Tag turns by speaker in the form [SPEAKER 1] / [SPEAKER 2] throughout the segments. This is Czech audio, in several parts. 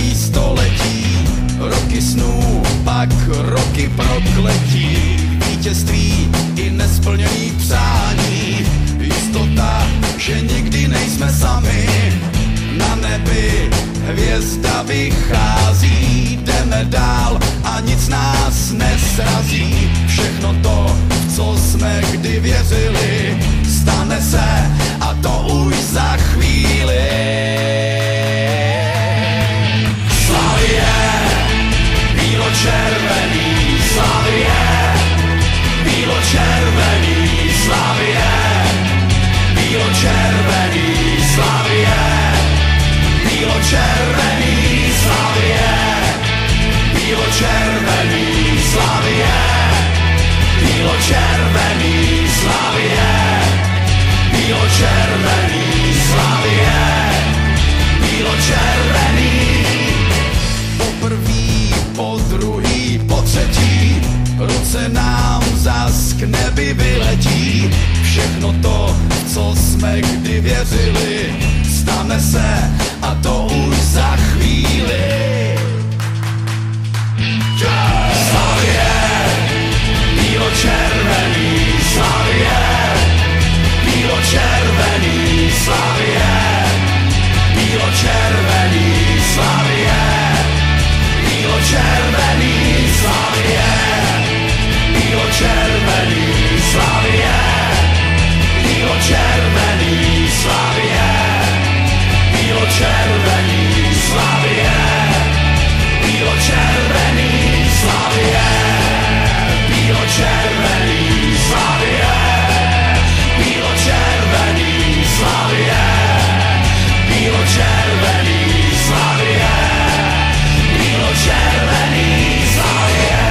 [SPEAKER 1] celý století, roky snů, pak roky prokletí, vítězství i nesplněný přání, jistota, že nikdy nejsme sami, na nebi hvězda vychází, jdeme dál a nic nás nesrazí, všechno to, co jsme kdy věřili, stane se a to už za chvíli. Slavie, bílo-červený, Slavie, bílo-červený, Slavie, bílo-červený, Slavie, bílo-červený, Slavie, bílo-červený, Slavie, bílo-červený, Slavie, bílo-červený, Slavie, bílo-červený. Poprvý, po druhý, po třetí, ruce nám zas k nebi vyletí. Všechno to, co jsme kdy věřili, stane se a to už za chvíli. Slavie, bílo-červený, Slavie, bílo-červený, Slavie, bílo-červený, Slavie, bílo-červený, Slavie, bílo-červený, Slavie, bílo-červený, Slavie, bílo-červený, Slavie, bílo-červený, Slavie, bílo-červený, Slavie, bílo-červený, Slavie, bílo-červený, Slavie, bílo-červený, Slavie,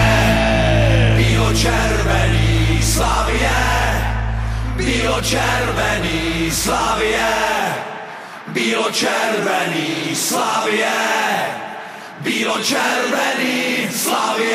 [SPEAKER 1] bílo-červený, Slavie, bílo-červený, Slavie, bílo-červený, Slavie, bílo-červený, Slavie.